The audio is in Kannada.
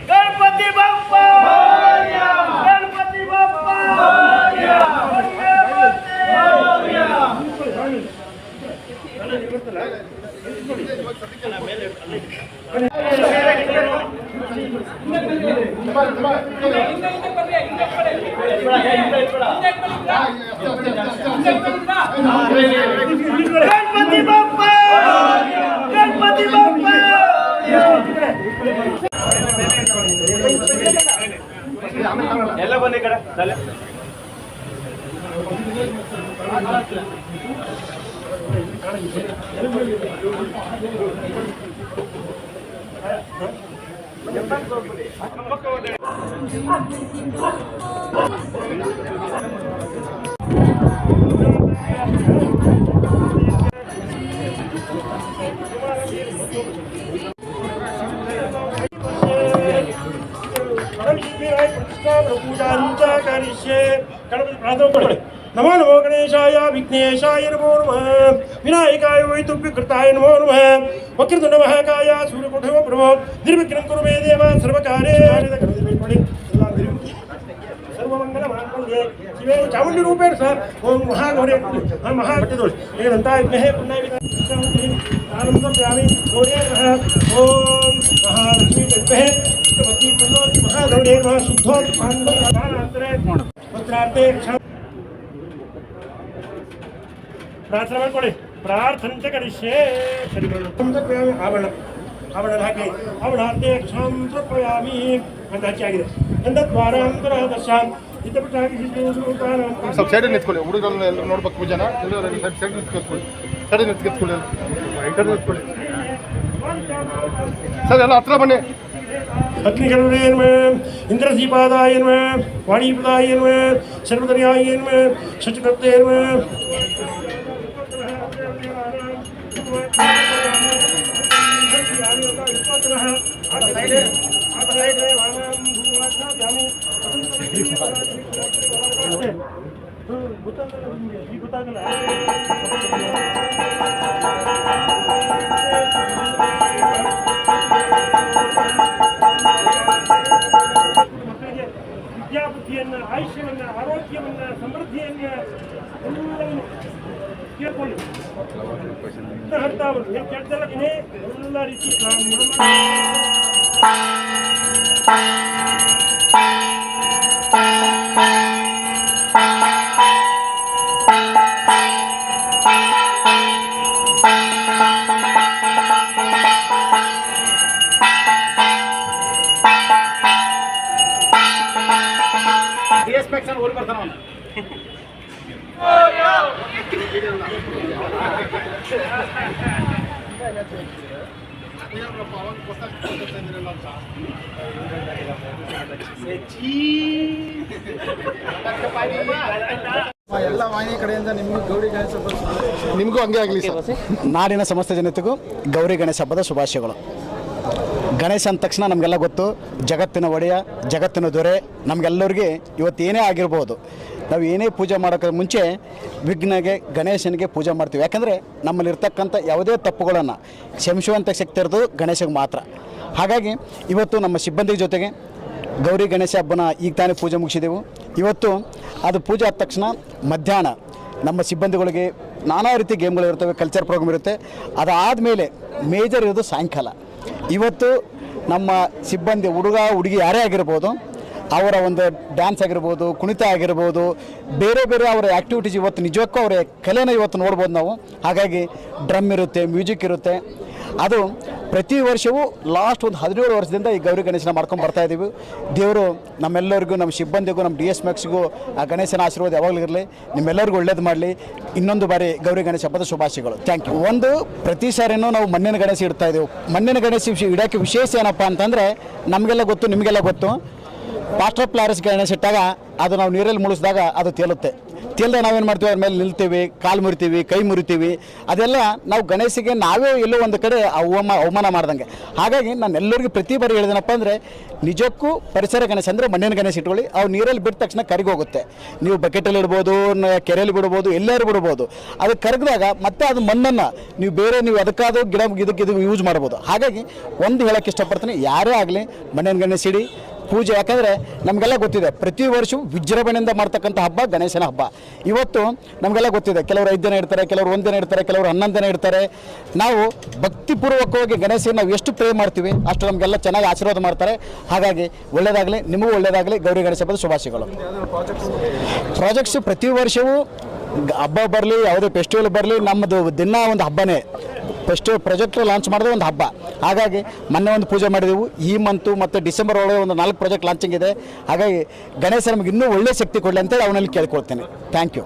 गणपति बाप्पा गणपति बाप्पा गणपति बाप्पा गणपति बाप्पा ಎಲ್ಲ ಬನ್ನಿ ಕಡೆ ತಲೆ नमो नमो गणेशाय विघ्नेशाय नमो नमः विनायकाय वै तुभ्यकृताय नमो नमः वक्रतुण्ड महाकाय सूर्यकोटि प्रभो निर्विघ्नं कुरु मे देव सर्वकार्ये सर्वमङ्गलमाङ्गल्ये शिवे चामुण्डी रूपेण सह ओम महागौरी महागतिदोष एकदन्ताय विद्महे पुण्याय आनन्दयामि गौरी नमः ओम महालक्ष्मी विद्महे भक्ति तन्नो महागौरी नमः शुद्धोत्पादनान्तरे पुत्रार्थे प्रार्थना ಮಾಡ್ಕೊಳ್ಳಿ ಪ್ರಾರ್ಥನೆ ಕರಿಷ್ಯೆ ಆವರಣ ಆವರಣ ಹಾಕಿ ಆವರಣಾರ್ಥೆ ಕ್ಷಾಂ ಸಮರ್ಪಯಾಮಿ ಅಂತ ಹಚ್ಚಾಗಿದೆ ಗಂಧದ್ವಾರಾಂತರ ದರ್ಶಾಂ ಇದ್ದಬಿಟ್ಟಾಗಿ ಸ್ವಲ್ಪ ಸೈಡ್ ನಿಂತ್ಕೊಳ್ಳಿ ಹುಡುಗರನ್ನ ಎಲ್ಲ ನೋಡ್ಬೇಕು ಪೂಜಾನ ಎಲ್ಲರೂ ಸೈಡ್ ನಿಂತ್ಕೊಳ್ಳಿ ಸೈಡ್ ನಿಂತ್ಕೊಳ್ಳಿ ಸರ್ ಎಲ್ಲ ಹತ್ರ ಬನ್ನಿ अग्निगणपतये नमः इंद्रदीपादाय नमः वाणीपदाय नमः सर्वदर्याय नमः शचकर्ते नमः ವಿದ್ಯಾಬುದ್ಧಿಯನ್ನು ಆಯುಷ್ಯವನ್ನು ಆರೋಗ್ಯವನ್ನು ಸಮೃದ್ಧಿಯನ್ನು ಎಲ್ಲವನ್ನು ಕೇಳ್ಕೊಳ್ಳಿ ಹರ್ತಾವರು ಕೆಟ್ಟದಲ್ಲೇ ಎಲ್ಲ ರೀತಿ ಓಲ್ ಬರ್ತಾನ ಎಲ್ಲ ವಾಹಿನಿ ಕಡೆಯಿಂದ ನಿಮಗೂ ಗೌರಿ ಗಣೇಶ ಹಬ್ಬ ನಿಮಗೂ ಹಂಗೆ ಆಗಲಿ ಸರ್. ನಾಡಿನ ಸಮಸ್ತ ಜನತೆಗೂ ಗೌರಿ ಗಣೇಶ ಹಬ್ಬದ ಶುಭಾಶಯಗಳು. ಗಣೇಶ ಅಂದ ತಕ್ಷಣ ನಮಗೆಲ್ಲ ಗೊತ್ತು, ಜಗತ್ತಿನ ಒಡೆಯ, ಜಗತ್ತಿನ ದೊರೆ. ನಮಗೆಲ್ಲರಿಗೆ ಇವತ್ತು ಏನೇ ಆಗಿರ್ಬೋದು, ನಾವು ಏನೇ ಪೂಜೆ ಮಾಡೋಕ್ಕೆ ಮುಂಚೆ ವಿಘ್ನಗೆ ಗಣೇಶನಿಗೆ ಪೂಜೆ ಮಾಡ್ತೀವಿ. ಯಾಕಂದರೆ ನಮ್ಮಲ್ಲಿರ್ತಕ್ಕಂಥ ಯಾವುದೇ ತಪ್ಪುಗಳನ್ನು ಕ್ಷಮಿಸುವಂಥ ಶಕ್ತಿ ಇರೋದು ಗಣೇಶಗೆ ಮಾತ್ರ. ಹಾಗಾಗಿ ಇವತ್ತು ನಮ್ಮ ಸಿಬ್ಬಂದಿ ಜೊತೆಗೆ ಗೌರಿ ಗಣೇಶ ಹಬ್ಬನ ಈಗ ತಾನೇ ಪೂಜೆ ಮುಗಿಸಿದೆವು. ಇವತ್ತು ಅದು ಪೂಜೆ ಆದ ತಕ್ಷಣ ಮಧ್ಯಾಹ್ನ ನಮ್ಮ ಸಿಬ್ಬಂದಿಗಳಿಗೆ ನಾನಾ ರೀತಿ ಗೇಮ್ಗಳಿರ್ತವೆ, ಕಲ್ಚರ್ ಪ್ರೋಗ್ರಾಮ್ ಇರುತ್ತೆ. ಅದಾದಮೇಲೆ ಮೇಜರ್ ಇರೋದು ಸಾಯಂಕಾಲ. ಇವತ್ತು ನಮ್ಮ ಸಿಬ್ಬಂದಿ ಹುಡುಗ ಹುಡುಗಿ ಯಾರೇ ಆಗಿರ್ಬೋದು, ಅವರ ಒಂದು ಡ್ಯಾನ್ಸ್ ಆಗಿರ್ಬೋದು, ಕುಣಿತ ಆಗಿರ್ಬೋದು, ಬೇರೆ ಬೇರೆ ಅವರ ಆ್ಯಕ್ಟಿವಿಟೀಸ್ ಇವತ್ತು ನಿಜಕ್ಕೂ ಅವರ ಕಲೆನ ಇವತ್ತು ನೋಡ್ಬೋದು ನಾವು. ಹಾಗಾಗಿ ಡ್ರಮ್ ಇರುತ್ತೆ, ಮ್ಯೂಸಿಕ್ ಇರುತ್ತೆ. ಅದು ಪ್ರತಿ ವರ್ಷವೂ ಲಾಸ್ಟ್ ಒಂದು 17 ವರ್ಷದಿಂದ ಈ ಗೌರಿ ಗಣೇಶನ ಮಾಡ್ಕೊಂಡು ಬರ್ತಾಯಿದ್ದೀವಿ. ದೇವರು ನಮ್ಮೆಲ್ಲರಿಗೂ, ನಮ್ಮ ಸಿಬ್ಬಂದಿಗೂ, ನಮ್ಮ DSMXಗೂ ಆ ಗಣೇಶನ ಆಶೀರ್ವಾದ ಯಾವಾಗಲೂ ಇರಲಿ. ನಿಮ್ಮೆಲ್ಲರಿಗೂ ಒಳ್ಳೇದು ಮಾಡಲಿ. ಇನ್ನೊಂದು ಬಾರಿ ಗೌರಿ ಗಣೇಶ ಹಬ್ಬದ ಶುಭಾಶಯಗಳು. Thank you. ಒಂದು ಪ್ರತಿ ಸಾರಿನೂ ನಾವು ಮಣ್ಣಿನ ಗಣೇಶ ಇಡ್ತಾಯಿದ್ದೆವು. ಮಣ್ಣಿನ ಗಣೇಶ ಇಡೋಕ್ಕೆ ವಿಶೇಷ ಏನಪ್ಪ ಅಂತಂದರೆ, ನಮಗೆಲ್ಲ ಗೊತ್ತು, ನಿಮಗೆಲ್ಲ ಗೊತ್ತು, ಪ್ಲಾಸ್ಟರ್ ಆಫ್ ಪ್ಯಾರಿಸ್ ಗಣೇಶ ಇಟ್ಟಾಗ ಅದು ನಾವು ನೀರಲ್ಲಿ ಮುಳುಗಿಸಿದಾಗ ಅದು ತೇಲುತ್ತೆ. ತಿಳ್ದೆ ನಾವೇನು ಮಾಡ್ತೀವಿ ಅದ್ರ ಮೇಲೆ ನಿಲ್ತೀವಿ, ಕಾಲು ಮುರಿತೀವಿ, ಕೈ ಮುರಿತೀವಿ. ಅದೆಲ್ಲ ನಾವು ಗಣೇಶಿಗೆ ನಾವೇ ಎಲ್ಲೋ ಒಂದು ಕಡೆ ಅವಮಾನ ಮಾಡ್ದಂಗೆ. ಹಾಗಾಗಿ ನಾನು ಎಲ್ಲರಿಗೂ ಪ್ರತಿ ಬಾರಿ ಹೇಳಿದೆನಪ್ಪ ಅಂದರೆ, ನಿಜಕ್ಕೂ ಪರಿಸರ ಗಣೇಶ ಅಂದರೆ ಮಣ್ಣಿನ ಗಣೇಶ ಇಟ್ಕೊಳ್ಳಿ. ಅವು ನೀರಲ್ಲಿ ಬಿಟ್ಟ ತಕ್ಷಣ ಕರಗೋಗುತ್ತೆ. ನೀವು ಬಕೆಟಲ್ಲಿ ಇಡ್ಬೋದು, ಕೆರೆಯಲ್ಲಿ ಬಿಡ್ಬೋದು, ಎಲ್ಲರೂ ಬಿಡ್ಬೋದು. ಅದು ಕರಗಿದಾಗ ಮತ್ತೆ ಅದು ಮಣ್ಣನ್ನು ನೀವು ಅದಕ್ಕಾದ ಗಿಡ ಇದಕ್ಕೆ ಯೂಸ್ ಮಾಡ್ಬೋದು. ಹಾಗಾಗಿ ಒಂದು ಹೇಳೋಕ್ಕೆ ಇಷ್ಟಪಡ್ತೀನಿ, ಯಾರೇ ಆಗಲಿ ಮಣ್ಣಿನ ಗಣೇಶ ಇಡಿ ಪೂಜೆ. ಯಾಕಂದರೆ ನಮಗೆಲ್ಲ ಗೊತ್ತಿದೆ, ಪ್ರತಿ ವರ್ಷವೂ ವಿಜೃಂಭಣೆಯಿಂದ ಮಾಡ್ತಕ್ಕಂಥ ಹಬ್ಬ ಗಣೇಶನ ಹಬ್ಬ. ಇವತ್ತು ನಮಗೆಲ್ಲ ಗೊತ್ತಿದೆ, ಕೆಲವರು 5 ದಿನ ಇಡ್ತಾರೆ, ಕೆಲವರು 1 ದಿನ ಇಡ್ತಾರೆ, ಕೆಲವರು 11 ದಿನ ಇಡ್ತಾರೆ. ನಾವು ಭಕ್ತಿಪೂರ್ವಕವಾಗಿ ಗಣೇಶನ ನಾವು ಎಷ್ಟು ಪ್ರೇ ಮಾಡ್ತೀವಿ ಅಷ್ಟು ನಮಗೆಲ್ಲ ಚೆನ್ನಾಗಿ ಆಶೀರ್ವಾದ ಮಾಡ್ತಾರೆ. ಹಾಗಾಗಿ ಒಳ್ಳೆಯದಾಗಲಿ, ನಿಮಗೂ ಒಳ್ಳೆಯದಾಗಲಿ. ಗೌರಿ ಗಣೇಶ ಹಬ್ಬದ ಶುಭಾಶಯಗಳು. ಪ್ರಾಜೆಕ್ಟ್ಸ್ ಪ್ರತಿ ವರ್ಷವೂ ಹಬ್ಬ ಬರಲಿ, ಯಾವುದೇ ಫೆಸ್ಟಿವಲ್ ಬರಲಿ, ನಮ್ಮದು ದಿನ ಒಂದು ಹಬ್ಬನೇ. ಪ್ರಾಜೆಕ್ಟ್ ಲಾಂಚ್ ಮಾಡೋದು ಒಂದು ಹಬ್ಬ. ಹಾಗಾಗಿ ಮೊನ್ನೆ ಒಂದು ಪೂಜೆ ಮಾಡಿದೆವು. ಈ ಮಂತು ಮತ್ತು ಡಿಸೆಂಬರ್ ಒಳಗೆ ಒಂದು 4 ಪ್ರಾಜೆಕ್ಟ್ ಲಾಂಚಿಂಗ್ ಇದೆ. ಹಾಗಾಗಿ ಗಣೇಶ ನಮಗೆ ಇನ್ನೂ ಒಳ್ಳೆಯ ಶಕ್ತಿ ಕೊಡಲಿ ಅಂತೇಳಿ ಅವನಲ್ಲಿ ಕೇಳ್ಕೊಳ್ತೇನೆ. Thank you.